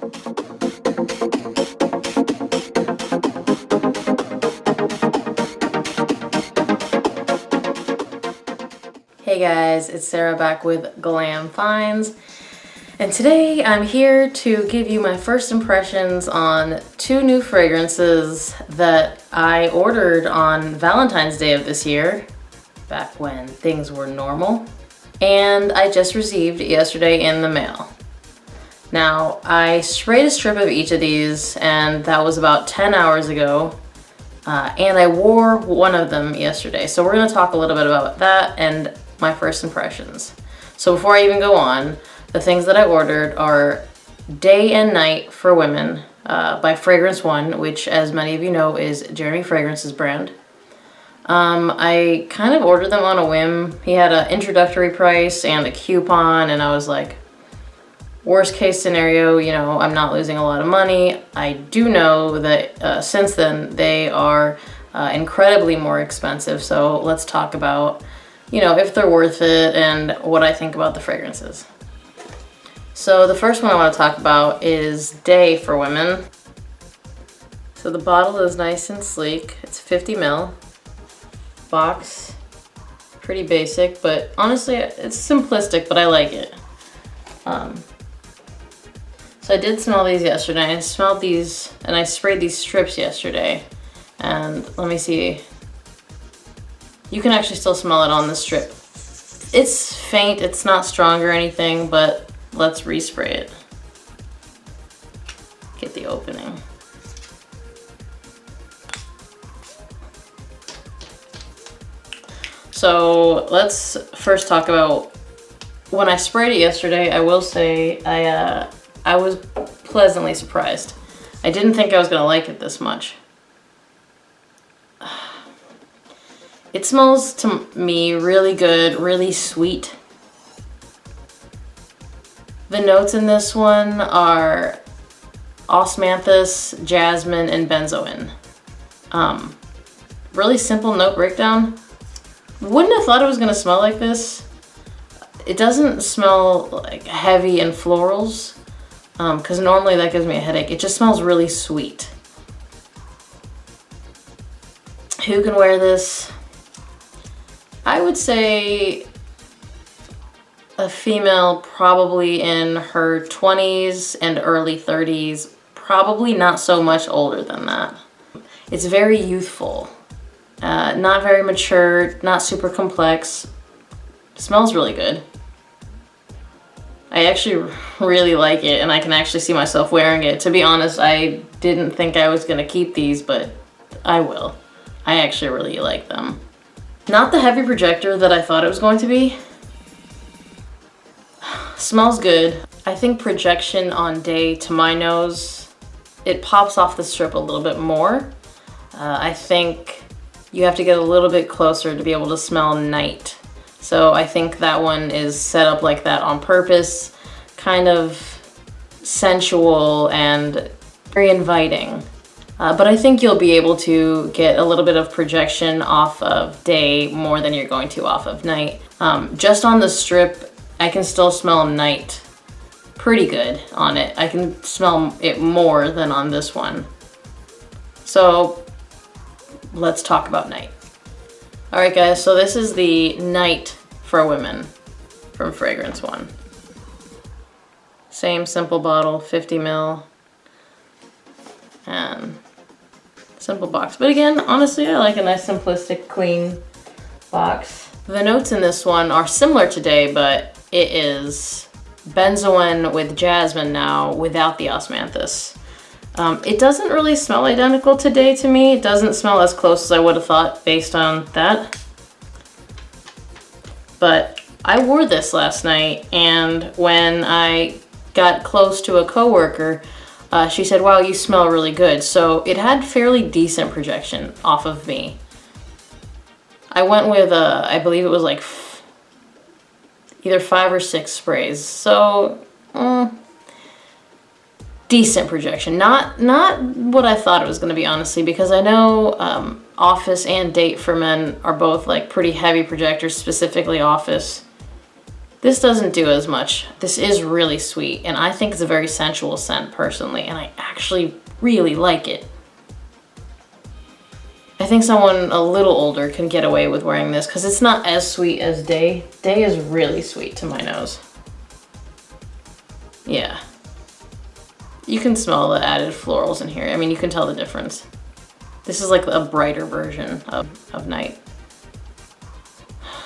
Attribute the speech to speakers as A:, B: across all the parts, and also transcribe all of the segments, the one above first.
A: Hey guys, it's Sarah back with Glam Finds, and today I'm here to give you my first impressions on two new fragrances that I ordered on Valentine's Day of this year, back when things were normal, and I just received yesterday in the mail. Now, I sprayed a strip of each of these, and that was about 10 hours ago, and I wore one of them yesterday, so we're going to talk a little bit about that and my first impressions. So before I even go on, the things that I ordered are Day and Night for Women by Fragrance One, which, as many of you know, is Jeremy Fragrance's brand. I kind of ordered them on a whim. He had an introductory price and a coupon, and I was like, worst case scenario, you know, I'm not losing a lot of money. I do know that since then they are incredibly more expensive, so let's talk about, you know, if they're worth it and what I think about the fragrances. So the first one I want to talk about is Day for Women. So the bottle is nice and sleek. It's 50 ml. Box, pretty basic, but honestly it's simplistic, but I like it. So I did smell these yesterday. I smelled these and I sprayed these strips yesterday. And let me see. You can actually still smell it on the strip. It's faint, it's not strong or anything, but let's respray it. Get the opening. So let's first talk about when I sprayed it yesterday. I will say I was pleasantly surprised. I didn't think I was gonna like it this much. It smells to me really good, really sweet. The notes in this one are osmanthus, jasmine, and benzoin. Really simple note breakdown. Wouldn't have thought it was gonna smell like this. It doesn't smell like heavy and florals, because normally that gives me a headache. It just smells really sweet. Who can wear this? I would say a female probably in her 20s and early 30s, probably not so much older than that. It's very youthful, not very mature, not super complex. Smells really good. I actually really like it, and I can actually see myself wearing it. To be honest, I didn't think I was gonna keep these, but I will. I actually really like them. Not the heavy projector that I thought it was going to be. Smells good. I think projection on Day, to my nose, it pops off the strip a little bit more. I think you have to get a little bit closer to be able to smell Night. So I think that one is set up like that on purpose, kind of sensual and very inviting. But I think you'll be able to get a little bit of projection off of Day more than you're going to off of Night. Just on the strip, I can still smell Night pretty good on it. I can smell it more than on this one. So let's talk about Night. All right guys, so this is the Night for Women from Fragrance One. Same simple bottle, 50 ml. And simple box. But again, honestly, I like a nice simplistic, clean box. The notes in this one are similar to Day, but it is benzoin with jasmine now without the osmanthus. It doesn't really smell identical to Day to me. It doesn't smell as close as I would have thought based on that. But I wore this last night, and when I got close to a coworker, she said, wow, you smell really good. So it had fairly decent projection off of me. I went with, I believe it was like either 5 or 6 sprays. So, decent projection. Not what I thought it was going to be, honestly, because I know Office and Date for Men are both like pretty heavy projectors, specifically Office. This doesn't do as much. This is really sweet, and I think it's a very sensual scent personally, and I actually really like it. I think someone a little older can get away with wearing this because it's not as sweet as Day. Day is really sweet to my nose. Yeah. You can smell the added florals in here. I mean, you can tell the difference. This is like a brighter version of Night.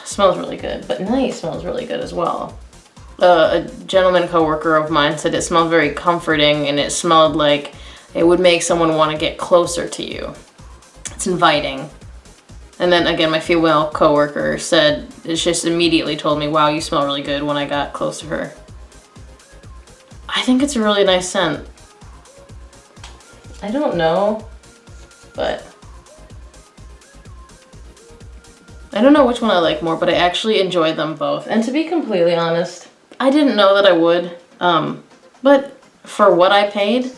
A: Smells really good, but Night smells really good as well. A gentleman coworker of mine said it smelled very comforting and it smelled like it would make someone want to get closer to you. It's inviting. And then again, my female coworker said, it just immediately told me, wow, you smell really good when I got close to her. I think it's a really nice scent. I don't know, but I don't know which one I like more, but I actually enjoy them both. And to be completely honest, I didn't know that I would, but for what I paid,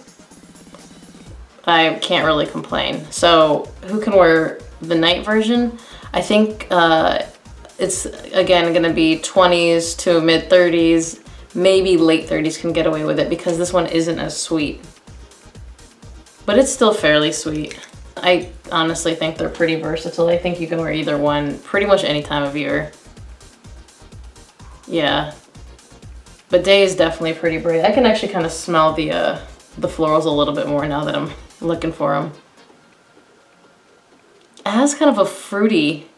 A: I can't really complain. So who can wear the Night version? I think it's, again, gonna be 20s to mid 30s, maybe late 30s can get away with it because this one isn't as sweet. But it's still fairly sweet. I honestly think they're pretty versatile. I think you can wear either one pretty much any time of year. Yeah. But Day is definitely pretty bright. I can actually kind of smell the florals a little bit more now that I'm looking for them. It has kind of a fruity,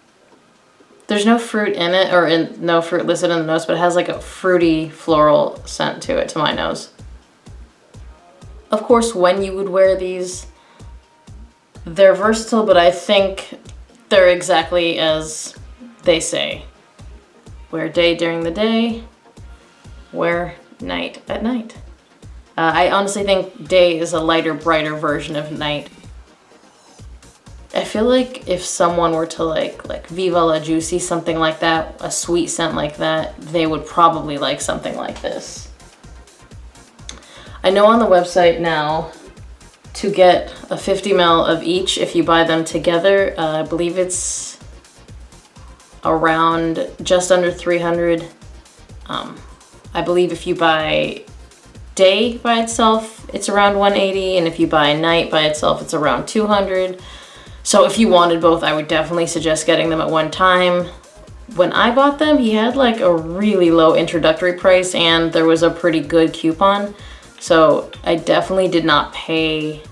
A: there's no fruit in it, or no fruit listed in the nose, but it has like a fruity floral scent to it, to my nose. Of course, when you would wear these, they're versatile, but I think they're exactly as they say. Wear Day during the day, wear Night at night. I honestly think Day is a lighter, brighter version of Night. I feel like if someone were to like Viva La Juicy, something like that, a sweet scent like that, they would probably like something like this. I know on the website now, to get a 50 ml of each, if you buy them together, I believe it's around just under 300. I believe if you buy Day by itself, it's around 180, and if you buy Night by itself, it's around 200. So if you wanted both, I would definitely suggest getting them at one time. When I bought them, he had like a really low introductory price and there was a pretty good coupon. So I definitely did not pay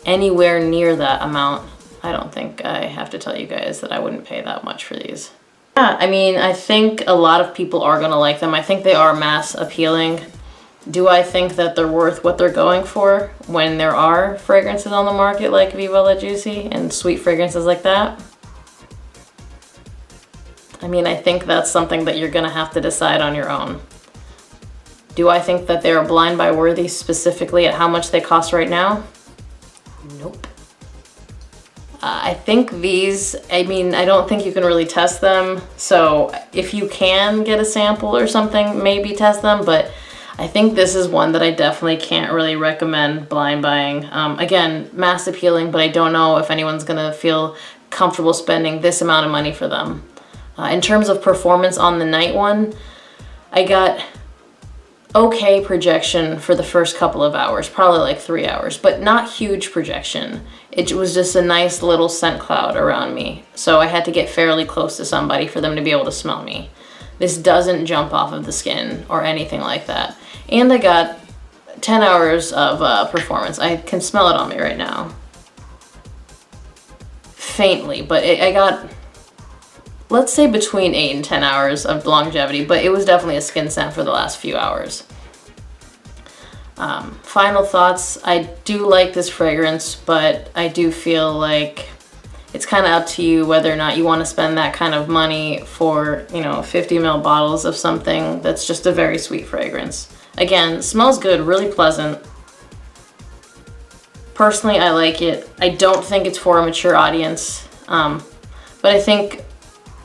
A: anywhere near that amount. I don't think I have to tell you guys that I wouldn't pay that much for these. Yeah, I mean, I think a lot of people are gonna like them. I think they are mass appealing. Do I think that they're worth what they're going for when there are fragrances on the market like Viva La Juicy and sweet fragrances like that? I mean, I think that's something that you're gonna have to decide on your own. Do I think that they're blind buy worthy specifically at how much they cost right now? Nope. I think these, I mean, I don't think you can really test them. So if you can get a sample or something, maybe test them, but I think this is one that I definitely can't really recommend blind buying. Again, mass appealing, but I don't know if anyone's gonna feel comfortable spending this amount of money for them. In terms of performance on the Night one, I got okay projection for the first couple of hours, probably like 3 hours, but not huge projection. It was just a nice little scent cloud around me. So I had to get fairly close to somebody for them to be able to smell me. This doesn't jump off of the skin or anything like that. And I got 10 hours of performance. I can smell it on me right now. Faintly, but I got, let's say between 8 and 10 hours of longevity, but it was definitely a skin scent for the last few hours. Final thoughts, I do like this fragrance, but I do feel like it's kind of up to you whether or not you want to spend that kind of money for, you know, 50 ml bottles of something that's just a very sweet fragrance. Again, smells good, really pleasant. Personally, I like it. I don't think it's for a mature audience, but I think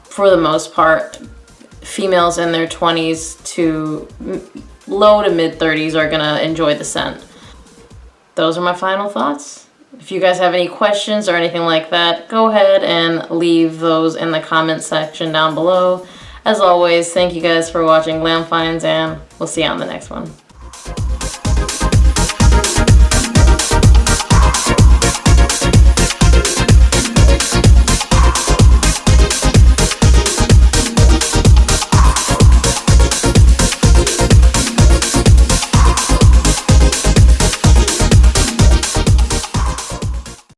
A: for the most part, females in their 20s to low to mid 30s are gonna enjoy the scent. Those are my final thoughts. If you guys have any questions or anything like that, go ahead and leave those in the comment section down below. As always, thank you guys for watching Glam Finds, and we'll see you on the next one.